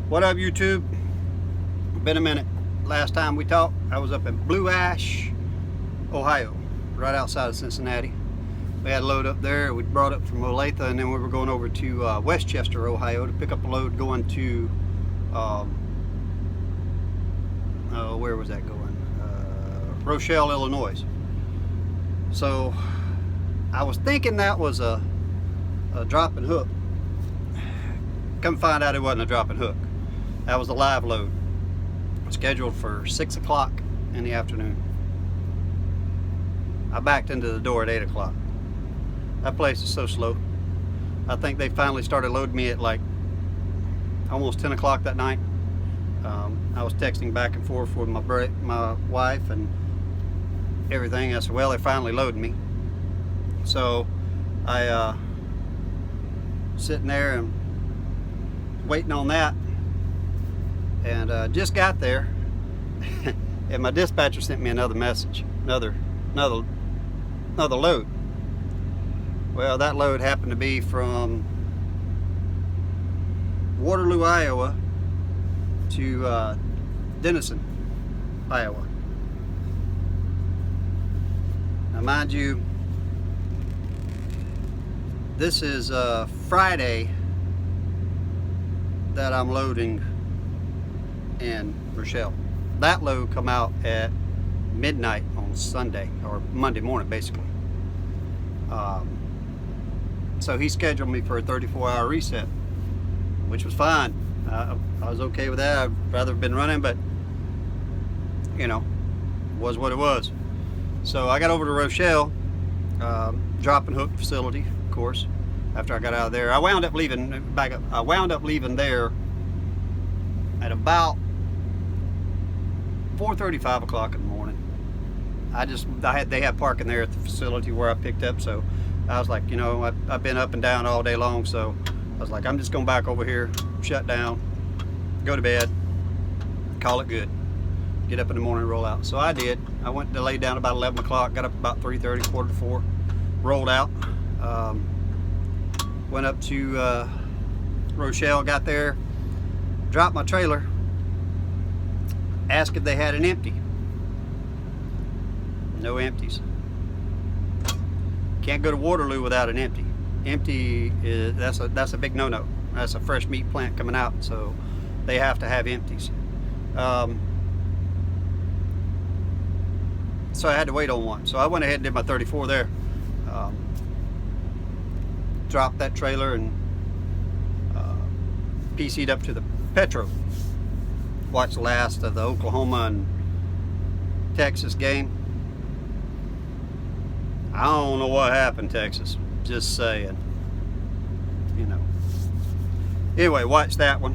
What up, YouTube? Been a minute. Last time we talked, I was up in Blue Ash, Ohio, right outside of Cincinnati. We had a load up there. We brought up from Olathe, and then we were going over to Westchester, Ohio, to pick up a load going to, where was that going? Rochelle, Illinois. So I was thinking that was a drop and hook. Come find out it wasn't a drop and hook. That was a live load, scheduled for 6 o'clock in the afternoon. I backed into the door at 8 o'clock. That place is so slow. I think they finally started loading me at like almost 10 o'clock that night. I was texting back and forth with my wife and everything. I said, well, they're finally loading me. So I sitting there and waiting on that, and just got there and my dispatcher sent me another message, another load. Well, that load happened to be from Waterloo, Iowa to Denison, Iowa. Now mind you, this is Friday that I'm loading in Rochelle. That load come out at midnight on Sunday, or Monday morning basically. So he scheduled me for a 34-hour reset, which was fine. I was okay with that. I'd rather have been running, but you know, was what it was. So I got over to Rochelle, drop and hook facility, of course. After I got out of there, I wound up leaving there at about 4:30, 5 o'clock in the morning. They had parking there at the facility where I picked up, so I was like, you know, I've been up and down all day long, so I was like, I'm just going back over here, shut down, go to bed, call it good, get up in the morning and roll out. So I did. I went to lay down about 11 o'clock, got up about 3:30, quarter to 4, rolled out. Went up to Rochelle, got there, dropped my trailer, asked if they had an empty. No empties. Can't go to Waterloo without an empty. Empty is that's a big no-no. That's a fresh meat plant coming out, so they have to have empties. So I had to wait on one. So I went ahead and did my 34 there. Dropped that trailer and PC'd up to the Petro. Watched the last of the Oklahoma and Texas game. I don't know what happened, Texas. Just saying. You know. Anyway, watched that one.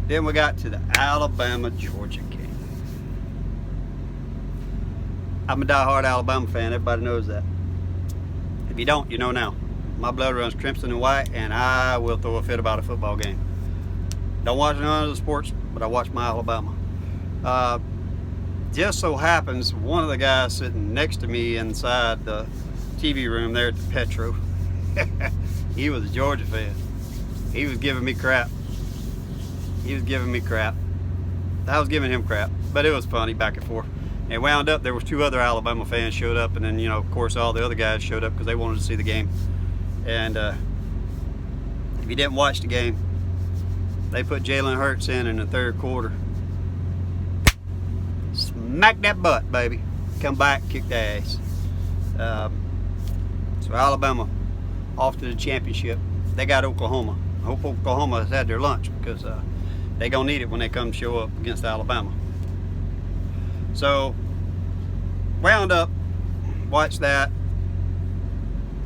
Then we got to the Alabama-Georgia game. I'm a diehard Alabama fan. Everybody knows that. If you don't, you know now. My blood runs crimson and white, and I will throw a fit about a football game. Don't watch none of the sports, but I watch my Alabama. Just so happens, one of the guys sitting next to me inside the TV room there at the Petro, he was a Georgia fan. He was giving me crap. I was giving him crap, but it was funny back and forth. And wound up, there was 2 other Alabama fans showed up, and then, you know, of course, all the other guys showed up because they wanted to see the game. And if you didn't watch the game, they put Jalen Hurts in the third quarter. Smack that butt, baby. Come back, kick the ass. So Alabama off to the championship. They got Oklahoma. I hope Oklahoma has had their lunch, because they're going to need it when they come show up against Alabama. So, wound up, watched that,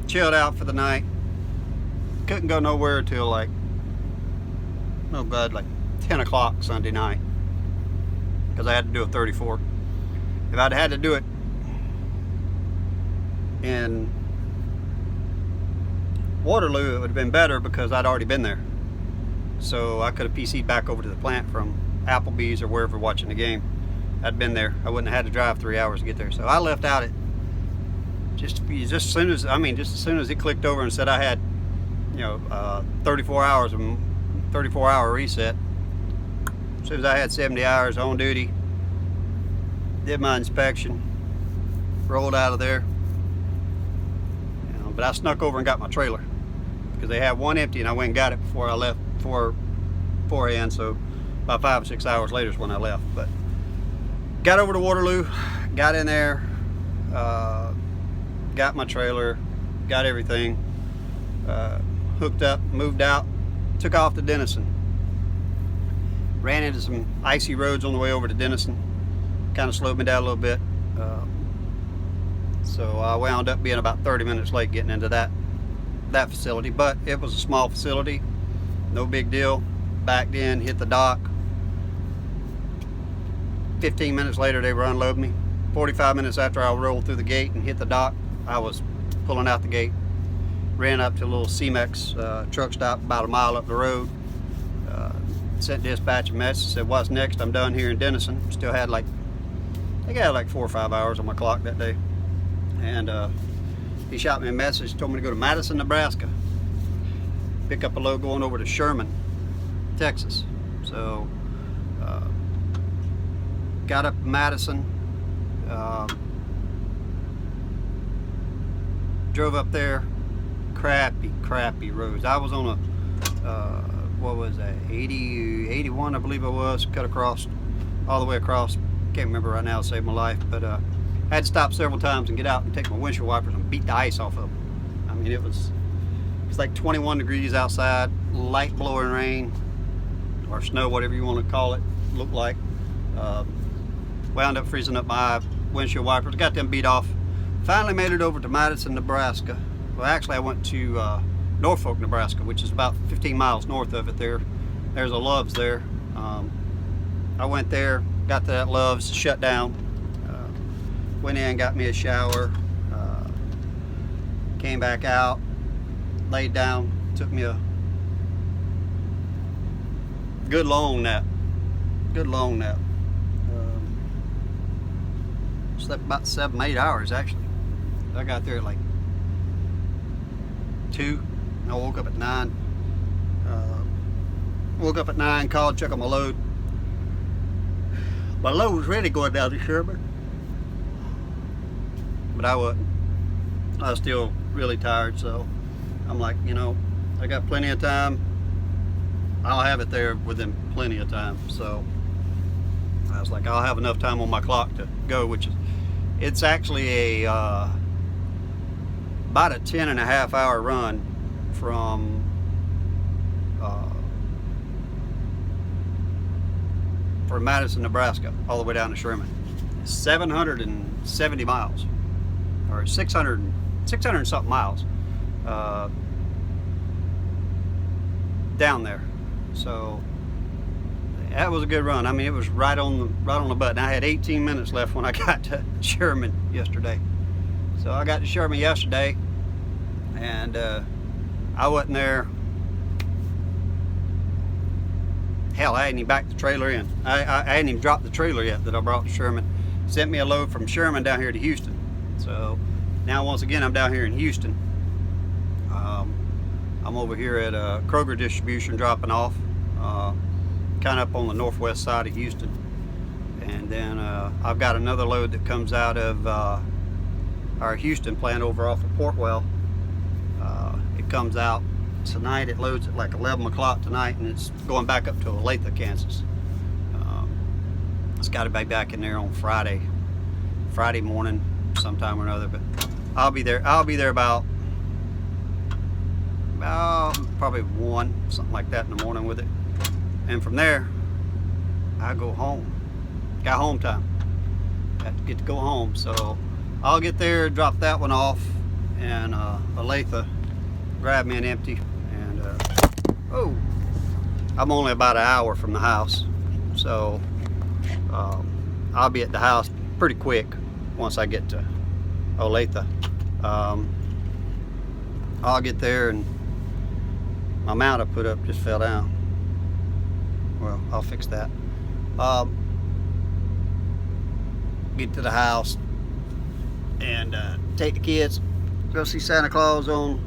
chilled out for the night. Couldn't go nowhere till like 10 o'clock Sunday night, because I had to do a 34. If I'd had to do it in Waterloo, it would have been better, because I'd already been there. So I could have PC'd back over to the plant from Applebee's or wherever watching the game. I'd been there. I wouldn't have had to drive 3 hours to get there. So I left out at just as soon as it clicked over and said I had, 34 hours, 34-hour reset. As soon as I had 70 hours on duty, did my inspection, rolled out of there. But I snuck over and got my trailer because they had one empty, and I went and got it before I left beforehand. So about 5 or 6 hours later is when I left. But got over to Waterloo, got in there, got my trailer, got everything hooked up, moved out, took off to Denison. Ran into some icy roads on the way over to Denison. Kind of slowed me down a little bit. So I wound up being about 30 minutes late getting into that facility, but it was a small facility, no big deal. Backed in, hit the dock. 15 minutes later, they were unloading me. 45 minutes after I rolled through the gate and hit the dock, I was pulling out the gate. Ran up to a little CMEX truck stop about a mile up the road. Sent dispatch a message, said, "What's next? I'm done here in Denison." Still had I think I had like 4 or 5 hours on my clock that day. And he shot me a message, told me to go to Madison, Nebraska, pick up a load going over to Sherman, Texas. So got up to Madison, drove up there. Crappy roads. I was on a what was that, 81 I believe it was, cut across, all the way across. Can't remember right now to save my life, but had to stop several times and get out and take my windshield wipers and beat the ice off of them. I mean, it's like 21 degrees outside, light blowing rain or snow, whatever you want to call it, looked like. Wound up freezing up my windshield wipers, got them beat off. Finally made it over to Madison, Nebraska. Well, actually I went to Norfolk, Nebraska, which is about 15 miles north of it there. There's a Love's there. I went there, got to that Love's, shut down. Went in, got me a shower, came back out, laid down, took me a good long nap. Slept about 7, 8 hours actually. I got there at like 2. I woke up at 9. Called, checked on my load. My load was ready going down to Sherman, but I wasn't. I was still really tired, so I'm like, I got plenty of time. I'll have it there within plenty of time. So I was like, I'll have enough time on my clock to go, it's actually about a 10.5 hour run from Madison, Nebraska, all the way down to Sherman. 770 miles, or 600 and something miles down there. So that was a good run. I mean, it was right on the button. I had 18 minutes left when I got to Sherman yesterday. So I got to Sherman yesterday, and I wasn't there. Hell, I hadn't even backed the trailer in. I hadn't even dropped the trailer yet that I brought to Sherman. Sent me a load from Sherman down here to Houston. So now once again I'm down here in Houston. I'm over here at Kroger Distribution dropping off, kind of up on the northwest side of Houston. And then I've got another load that comes out of our Houston plant over off of Portwell. It comes out tonight. It loads at like 11 o'clock tonight, and it's going back up to Olathe, Kansas. It's got to be back in there on Friday morning sometime or another, but I'll be there about probably 1, something like that in the morning with it. And from there I go home. Got home time. Have to get to go home, so I'll get there, drop that one off, and Olathe, grab me an empty, and I'm only about an hour from the house, so I'll be at the house pretty quick once I get to Olathe. I'll get there, and my mount I put up just fell down. Well, I'll fix that. Get to the house and take the kids, go see Santa Claus on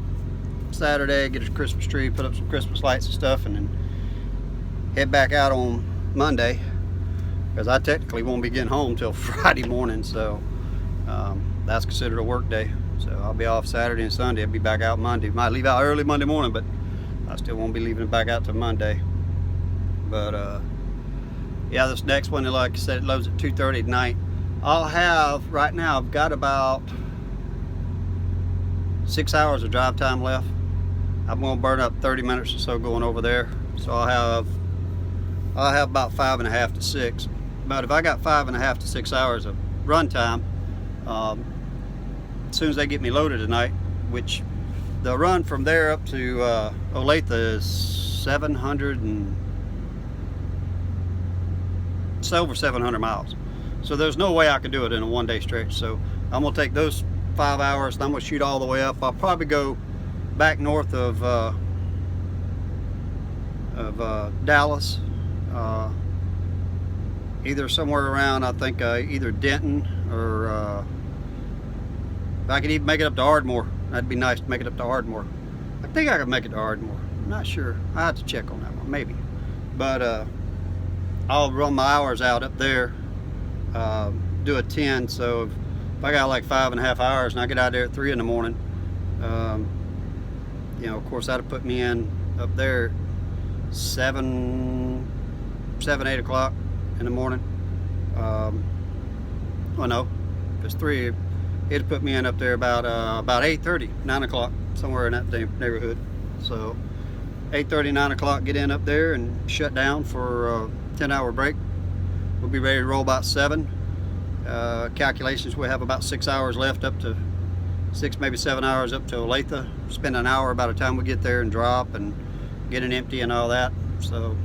Saturday, get a Christmas tree, put up some Christmas lights and stuff, and then head back out on Monday, because I technically won't be getting home till Friday morning, so that's considered a work day. So I'll be off Saturday and Sunday. I'll be back out Monday. Might leave out early Monday morning, but I still won't be leaving it back out till Monday. But yeah, this next one, like I said, it loads at 2:30 at night. I'll have, right now, I've got about 6 hours of drive time left. I'm gonna burn up 30 minutes or so going over there. So I'll have about 5.5 to 6. But if I got 5.5 to 6 hours of run time, as soon as they get me loaded tonight, which the run from there up to Olathe is 700 and it's over 700 miles. So there's no way I could do it in a one-day stretch. So I'm gonna take those 5 hours and I'm gonna shoot all the way up. I'll probably go back north of Dallas, either somewhere around, I think either Denton or if I could even make it up to Ardmore. That'd be nice to make it up to Ardmore. I think I could make it to Ardmore. I'm not sure. I have to check on that one, maybe. But I'll run my hours out up there, do a 10. So if I got like 5.5 hours and I get out there at 3 in the morning, you know, of course that'll put me in up there 8 o'clock in the morning. Well, no, if it's 3, it'll put me in up there about 8:30, 9 o'clock, somewhere in that neighborhood. So 8:30, 9 o'clock, get in up there and shut down for a 10-hour break. We'll be ready to roll about 7. Calculations, we have about 6 hours left, up to 6, maybe 7 hours up to Olathe. Spend an hour by the time we get there and drop and get it empty and all that. So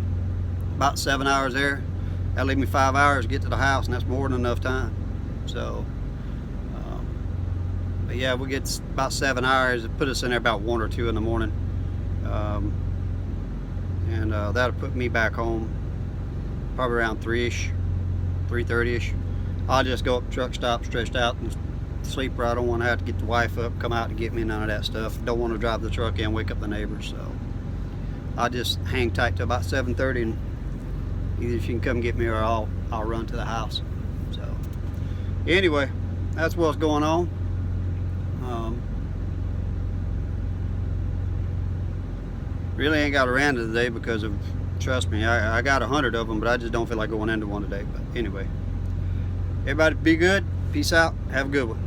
about 7 hours there. That'll leave me 5 hours to get to the house, and that's more than enough time. So but yeah, we get about 7 hours. It put us in there about 1 or 2 in the morning. And that'll put me back home probably around 3-ish, 3:30-ish. I'll just go up to the truck stop, stretched out and sleep, where I don't want to have to get the wife up, come out to get me, none of that stuff. Don't want to drive the truck in, wake up the neighbors. So I'll just hang tight to about 7:30, and either if you can come get me or I'll run to the house. So anyway, that's what's going on. Really ain't got around to today because of, trust me, I got 100 of them, but I just don't feel like going into one today. But anyway, everybody be good. Peace out. Have a good one.